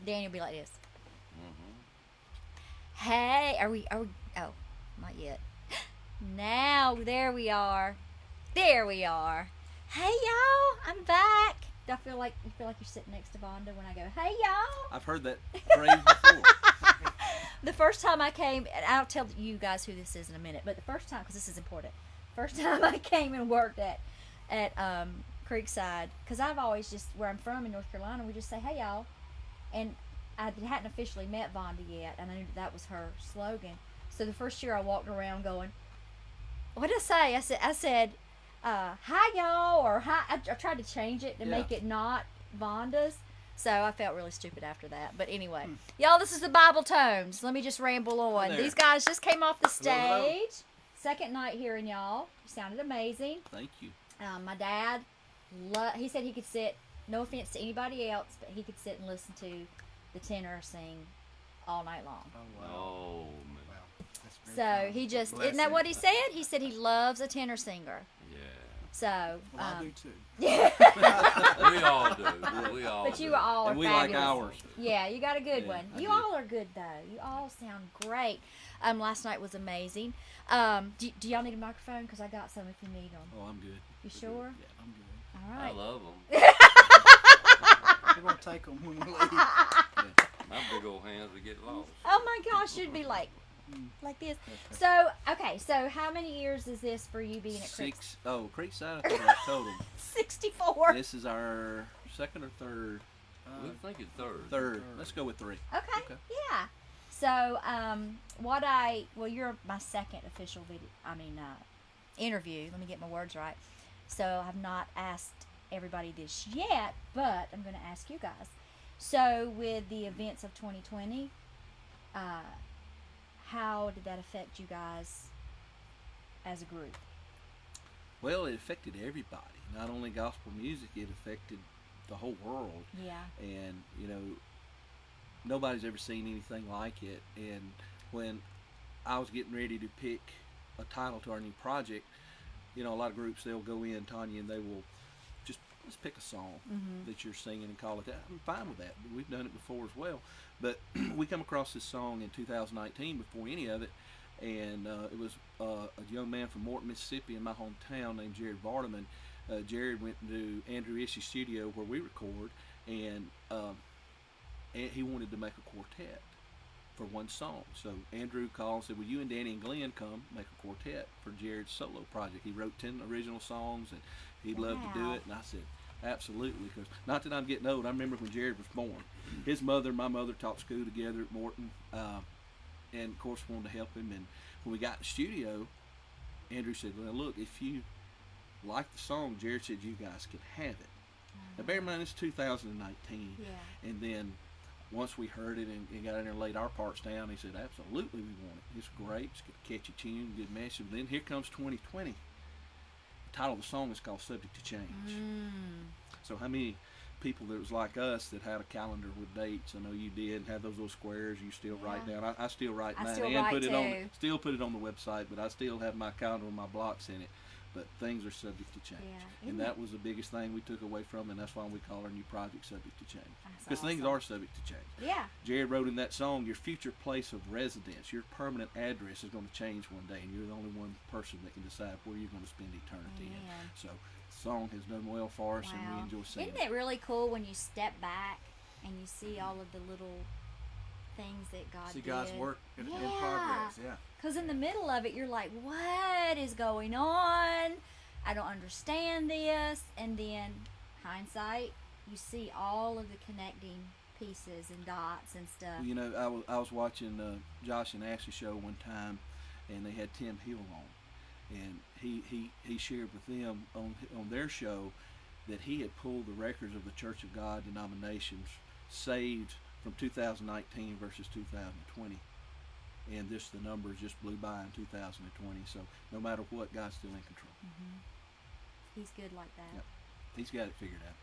Daniel will be like this. Mm-hmm. Hey, are we? Oh, not yet. Now, there we are. There we are. Hey, y'all, I'm back. Do I feel like you're sitting next to Vonda when I go, hey, y'all? I've heard that phrase before. The first time I came, and I'll tell you guys who this is in a minute, but the first time, because this is important, first time I came and worked at Creekside, because I've always just, where I'm from in North Carolina, we just say, hey, y'all. And I hadn't officially met Vonda yet, and I knew that was her slogan. So the first year I walked around going, what did I say? I said, hi y'all, or hi. I tried to change it to make it not Vonda's. So I felt really stupid after that. But anyway, y'all, this is the Bibletones. Let me just ramble on. These guys just came off the stage. Second night hearing y'all. You sounded amazing. Thank you. My dad, he said he could sit, no offense to anybody else, but he could sit and listen to the tenor sing all night long. Oh, wow. Oh, man. Wow. So he just, isn't that what he said? He said he loves a tenor singer. Yeah. So. Well, I do too. We all do. We all But do. you all are and we fabulous. like ours. Yeah, you got a good one. I You do. all are good though. You all sound great. Last night was amazing. Do y'all need a microphone? Because I got some if you need them. Oh, I'm good. You sure? Yeah, I'm good. All I right. love them. We're going to take them when we leave. My big old hands would get lost. Oh my gosh, you'd be like this. So, okay, so how many years is this for you being at Six. Oh, Creekside, I thought I told him. 64. This is our second or third? We think it's third. Third. Let's go with 3. Okay. Yeah. So, you're my second official interview. Let me get my words right. So, I've not asked everybody this yet, but I'm going to ask you guys. So, with the events of 2020, how did that affect you guys as a group? Well, it affected everybody. Not only gospel music, it affected the whole world. Yeah. And, nobody's ever seen anything like it. And when I was getting ready to pick a title to our new project, a lot of groups, they'll go in, Tonja, and they will just, let's pick a song that you're singing and call it that. I'm fine with that. We've done it before as well. But we come across this song in 2019 before any of it, and it was a young man from Morton, Mississippi, in my hometown named Jared Vardaman. Jared went to Andrew Ishey's studio where we record, and he wanted to make a quartet for one song. So Andrew called and said, will you and Danny and Glenn come make a quartet for Jared's solo project? He wrote 10 original songs, and he'd love to do it. And I said, absolutely, because not that I'm getting old. I remember when Jared was born. His mother and my mother taught school together at Morton, and of course wanted to help him. And when we got in the studio, Andrew said, well, look, if you like the song, Jared said you guys can have it. Now bear in mind, it's 2019. Yeah. And then once we heard it and got in there and laid our parts down, he said, absolutely, we want it. It's great. It's got a catchy tune, good message. Then here comes 2020. The title of the song is called Subject to Change. So how many people that was like us that had a calendar with dates? I know you did, and had those little squares you still write down. I still write mine and put it on. Still put it on the website, but I still have my calendar with my blocks in it. But things are subject to change, and that was the biggest thing we took away from, and that's why we call our new project Subject to Change, because things are subject to change. Yeah. Jared wrote in that song, your future place of residence, your permanent address is going to change one day, and you're the only one person that can decide where you're going to spend eternity in. So the song has done well for us, and we enjoy singing. Isn't it really cool when you step back and you see all of the little things that God did? See God's work in progress, yeah. Because in the middle of it, you're like, what is going on? I don't understand this. And then, hindsight, you see all of the connecting pieces and dots and stuff. I was watching Josh and Ashley's show one time, and they had Tim Hill on. And he shared with them on their show that he had pulled the records of the Church of God denominations saved from 2019 versus 2020. And the numbers just blew by in 2020. So no matter what, God's still in control. He's good like that. Yep. He's got it figured out.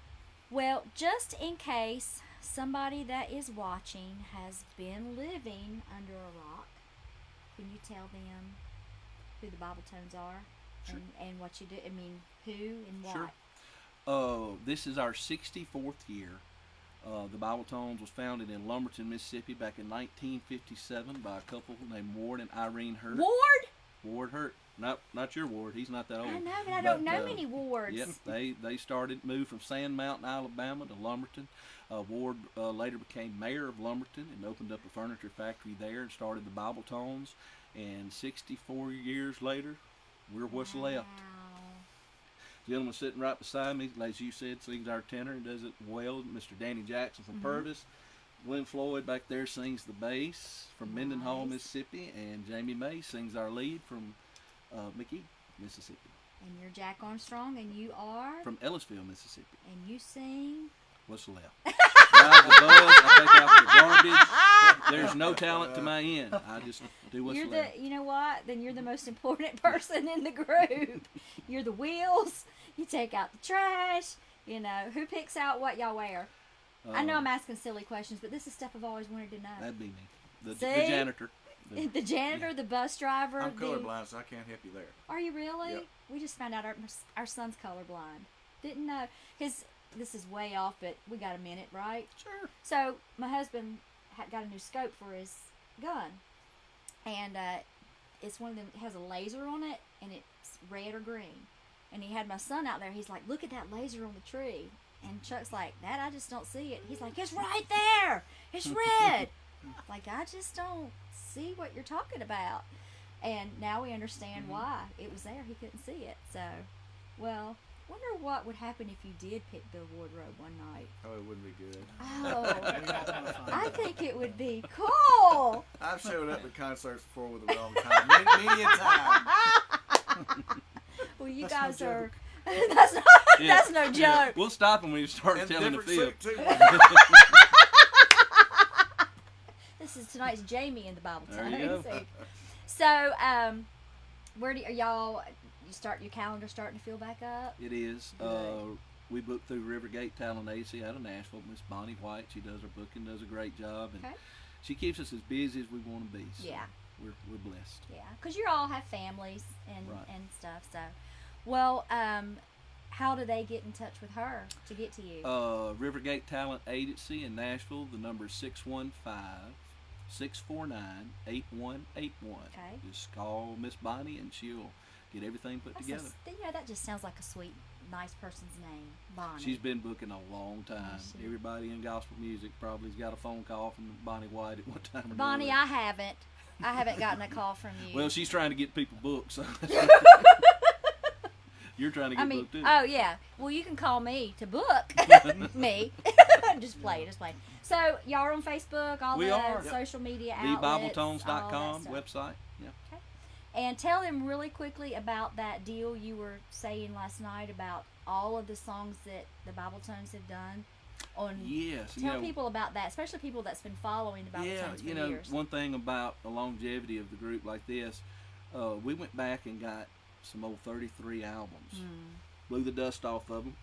Well, just in case somebody that is watching has been living under a rock, can you tell them who the Bibletones are? Sure. And what you do? I mean, who and what? Sure. This is our 64th year. The Bibletones was founded in Lumberton, Mississippi back in 1957 by a couple named Ward and Irene Hurt. Ward? Ward Hurt. Not your Ward. He's not that old. I know, but I don't know many Wards. Yep, they moved from Sand Mountain, Alabama to Lumberton. Ward later became mayor of Lumberton and opened up a furniture factory there and started the Bibletones. And 64 years later, we're what's left. The gentleman sitting right beside me, as you said, sings our tenor and does it well. Mr. Danny Jackson from Purvis. Glenn Floyd back there sings the bass from Mendenhall, Mississippi. And Jamie May sings our lead from McKee, Mississippi. And you're Jack Armstrong, and you are? From Ellisville, Mississippi. And you sing? What's left? Drive the bus, I take out the garbage. There's no talent to my end. I just do what's left. You know what? Then you're the most important person in the group. You're the wheels. You take out the trash. You know, who picks out what y'all wear? I know I'm asking silly questions, but this is stuff I've always wanted to know. That'd be me. The See? janitor. The janitor, the bus driver. I'm colorblind, so I can't help you there. Are you really? Yep. We just found out our son's colorblind. Didn't know. This is way off, but we got a minute, right? Sure. So my husband got a new scope for his gun, and it's one of them. It has a laser on it, and it's red or green. And he had my son out there. He's like, "Look at that laser on the tree." And Chuck's like, "Dad, I just don't see it." He's like, "It's right there. It's red." Like, I just don't see what you're talking about. And now we understand why it was there. He couldn't see it. So, well, wonder what would happen if you did pick Bill Wardrobe one night. Oh, it wouldn't be good. Oh, I think it would be cool. I've showed up at concerts before with the wrong time. Many a time. Well, you That's guys no are. joke. That's no joke. Yeah. We'll stop him when you start And telling the different fib. suit, too. This is tonight's Jamie in the Bible There you go. So, where do y'all? Your calendar starting to fill back up? It is. Good. We booked through Rivergate Talent Agency out of Nashville. Miss Bonnie White, she does our booking, does a great job, and Okay. she keeps us as busy as we want to be. So Yeah. we're blessed. Yeah, because you all have families and Right. and stuff. So, well, how do they get in touch with her to get to you? Rivergate Talent Agency in Nashville. The number is 615-649-8181. Okay. Just call Miss Bonnie and she'll get everything put together. That just sounds like a sweet, nice person's name, Bonnie. She's been booking a long time. She- Everybody in gospel music probably's got a phone call from Bonnie White at one time or Bonnie, another. I haven't gotten a call from you. Well, she's trying to get people booked, so you're trying to get booked too. Oh yeah. Well, you can call me to book me. just play. So y'all are on Facebook, all We the are. social media outlets, TheBibletones.com all that stuff. website. Yeah. And tell them really quickly about that deal you were saying last night about all of the songs that the Bibletones have done. Yes. Tell people about that, especially people that's been following the Bibletones for years. One thing about the longevity of the group like this, we went back and got some old 33 albums, blew the dust off of them,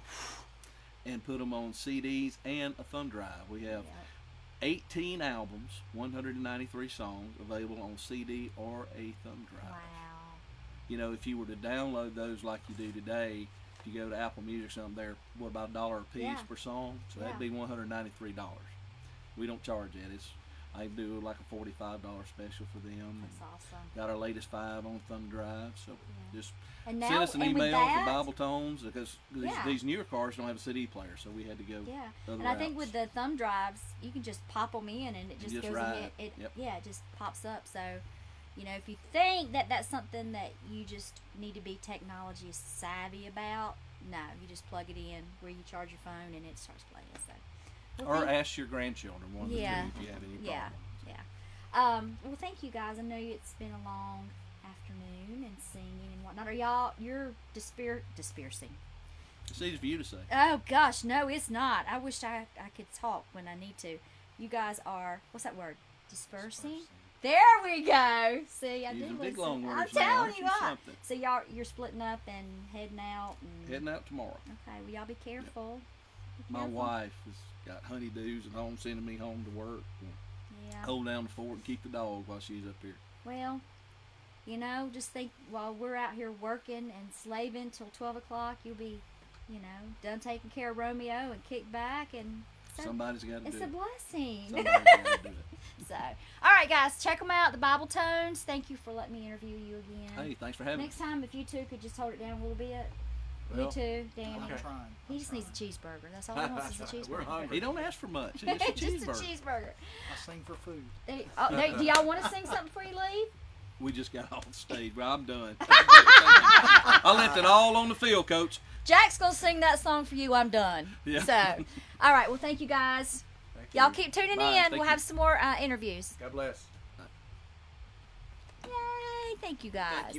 and put them on CDs and a thumb drive. We have 18 albums, 193 songs available on CD or a thumb drive. Wow. You know, if you were to download those like you do today, if you go to Apple Music or something, they're about $1 a piece Yeah. per song, so that'd Yeah. be $193. We don't charge that. I do like a $45 special for them. That's awesome. Got our latest 5 on thumb drive, so just And now, send us an and with email that, for Bibletones because Yeah. these newer cars don't have a CD player, so we had to go. Yeah, other and I think routes. with the thumb drives, you can just pop them in, and it just just goes ride ahead. it. Yep. Yeah, it just pops up. So, you know, if you think that that's something that you just need to be technology savvy about, no, you just plug it in where you charge your phone, and it starts playing. So, well, Or ask your grandchildren, one of the two, Yeah. if you have any problems. yeah. Well, thank you guys. I know it's been a long afternoon and singing and whatnot. You're dispersing. It's easy for you to say. Oh gosh, no, it's not. I wish I could talk when I need to. You guys are, what's that word? Dispersing? There we go. See, I Using do big listen. long I'm words now, telling aren't you you? what. Something. So you're splitting up and heading out. And, Heading out tomorrow. okay, well y'all be careful. Be My careful. wife has got honeydews at home, sending me home to work. Yeah. Hold down the fort and keep the dog while she's up here. Well, you know, just think while we're out here working and slaving till 12 o'clock, you'll be, you know, done taking care of Romeo and kick back and Somebody's got to It's do a it. blessing. Somebody's got to do it. So, all right, guys, check them out. The Bibletones. Thank you for letting me interview you again. Hey, thanks for having me. Next time, if you two could just hold it down a little bit. Well, you too, Danny. I'm trying. He just needs a cheeseburger. That's all he wants is a cheeseburger. We're hungry. He don't ask for much. He gets a Just a cheeseburger. cheeseburger. I sing for food. Do y'all want to sing something before you leave? We just got off the stage. Well, I'm done. I left it all on the field, Coach. Jack's gonna sing that song for you. I'm done. Yeah. So, all right. Well, thank you guys. Thank Y'all you. keep tuning Bye. in. Thank We'll you. have some more interviews. God bless. Yay! Thank you guys.